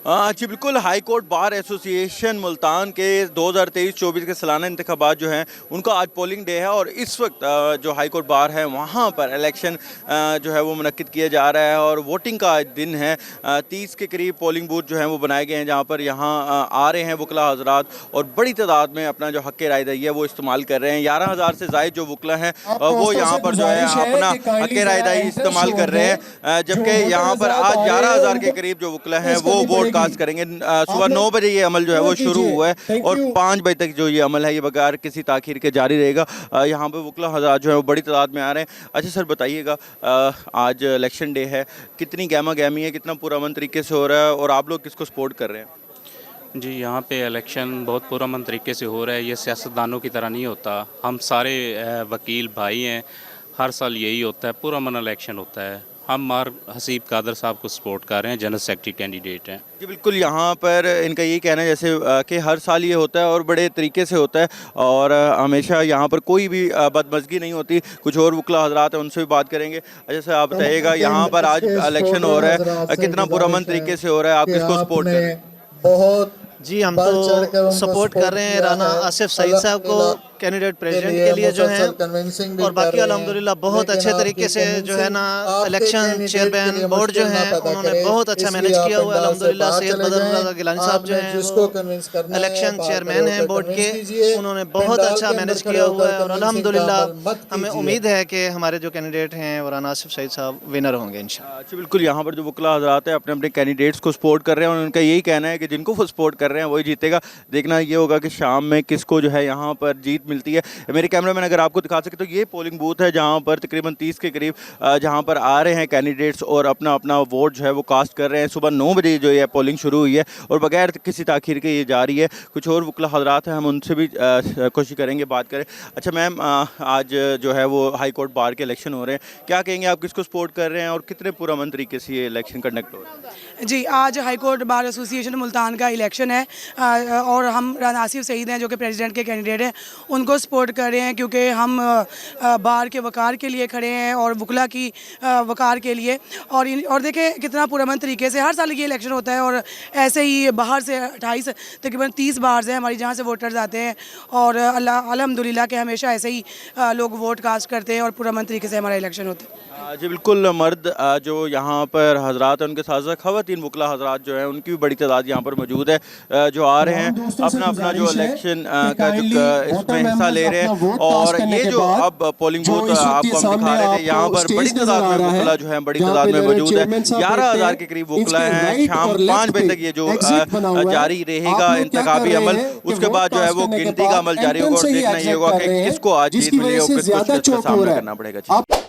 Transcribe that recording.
जी बिल्कुल, high court bar association Multan के 2023-24 के सालाना इंतखाबात जो हैं उनका आज पोलिंग डे है और इस वक्त जो हाई कोर्ट बार है वहाँ पर इलेक्शन जो है वो मुनक्किद किया जा रहा है और वोटिंग का आज दिन है। 30 के करीब पोलिंग बूथ जो हैं वो बनाए गए हैं जहाँ पर यहाँ आ रहे हैं वकला हजरात और बड़ी तादाद में अपना जो हक़ राय दही है वो इस्तेमाल कर रहे हैं। 11,000 से ज़ायद जो वकला हैं वो यहाँ पर जो है अपना हक़ राय दही इस्तेमाल कर रहे हैं, जबकि यहाँ पर आज 11,000 के करीब जो वकला हैं वो वोट कास्ट करेंगे। सुबह 9 बजे ये अमल जो है वो शुरू हुआ है और 5 बजे तक जो ये अमल है ये बगैर किसी ताखीर के जारी रहेगा। यहाँ पे वकला हज़रात जो है वो बड़ी तादाद में आ रहे हैं। अच्छा सर बताइएगा, आज इलेक्शन डे है, कितनी गहमा गहमी है, कितना पुरअमन तरीके से हो रहा है और आप लोग किसको सपोर्ट कर रहे हैं? जी, यहाँ पे इलेक्शन बहुत पुरअमन तरीके से हो रहा है। ये सियासतदानों की तरह नहीं होता। हम सारे वकील भाई हैं, हर साल यही होता है, पुरअमन इलेक्शन होता है। हम मार हसीब कादर साहब को सपोर्ट कर रहे हैं, जनरल सेक्रेटरी कैंडिडेट हैं। जी बिल्कुल, यहाँ पर इनका यही कहना है जैसे कि हर साल ये होता है और बड़े तरीके से होता है और हमेशा यहाँ पर कोई भी बदमज़गी नहीं होती। कुछ और वकला हजरात हैं उनसे भी बात करेंगे। अच्छा सर आप बताइएगा, यहाँ पर आज इलेक्शन हो रहा है, कितना पुरअमन तरीके से हो रहा है, आप किसको सपोर्ट कर रहे हैं? बहुत जी हम तो सपोर्ट कर रहे हैं राना आसिफ सईद साहब को कैंडिडेट प्रेसिडेंट के लिए जो हैं, और बाकी अल्हम्दुलिल्लाह बहुत अच्छे तरीके से जो है ना इलेक्शन चेयरमैन बोर्ड जो हैं उन्होंने बहुत अच्छा मैनेज किया हुआ है अल्हम्दुलिल्लाह। सैयद बदरुल्लाह गिलानी साहब जो हैं इलेक्शन चेयरमैन हैं बोर्ड के, उन्होंने बहुत अच्छा मैनेज किया हुआ है और अल्हम्दुलिल्लाह हमें उम्मीद है कि हमारे जो कैंडिडेट हैं वो राना आसिफ सईद साहब विनर होंगे इंशाअल्लाह। अच्छा बिल्कुल, यहाँ पर जो वकला हजरात हैं अपने अपने कैंडिडेट्स को सपोर्ट कर रहे हैं और उनका यही कहना है कि जिनको वो सपोर्ट कर रहे हैं वही जीतेगा। देखना ये होगा कि शाम में किसको जो है यहाँ पर जीत मिलती है। मेरे कैमरामैन अगर आपको दिखा सके तो ये पोलिंग बूथ है जहाँ पर तकरीबन 30 के करीब जहाँ पर आ रहे हैं कैंडिडेट्स और अपना अपना वोट जो है वो कास्ट कर रहे हैं। सुबह 9 बजे जो है पोलिंग शुरू हुई है और बगैर किसी ताखीर के ये जारी है। कुछ और वकला हजरात हैं, हम उनसे भी कोशिश करेंगे बात करें। अच्छा मैम, आज जो है वो हाई कोर्ट बार के इलेक्शन हो रहे हैं, क्या कहेंगे आप किसको सपोर्ट कर रहे हैं और कितने पुरअमन तरीके से ये इलेक्शन कंडक्ट हो रहा है? जी, आज high court bar association Multan का इलेक्शन है और हम राना आसिफ सईद हैं जो कि प्रेसिडेंट के कैंडिडेट हैं, उनको सपोर्ट कर रहे हैं क्योंकि हम बार के वकार के लिए खड़े हैं और वकला की वकार के लिए। और देखें कितना पुरअमन तरीके से हर साल ये इलेक्शन होता है और ऐसे ही बाहर से 28 तकरीबन 30 बार हैं हमारी जहाँ से वोटर्स आते हैं और अल्हम्दुलिल्लाह के हमेशा ऐसे ही लोग वोट कास्ट करते हैं और पुरअमन तरीके से हमारा इलेक्शन होता है। जी बिल्कुल, मर्द जो यहाँ पर हजरात हैं उनके साथ साथ ख़वातीन वकला हजरात जो हैं उनकी भी बड़ी तादाद यहाँ पर मौजूद है, जो आ रहे हैं अपना अपना जो इलेक्शन का जो इसमें हिस्सा ले रहे हैं। और ये जो अब पोलिंग बूथ आपको हम दिखा रहे थे, यहाँ पर बड़ी तादाद में वकला जो है बड़ी तादाद में मौजूद है। 11,000 के करीब वकला हैं। शाम 5 बजे तक ये जो जारी रहेगा इंतखाबी अमल, उसके बाद जो है वो गिनती का अमल जारी होगा और देखना ये होगा कि किसको आज जीत मिलेगी और किसको इसका सामना करना पड़ेगा।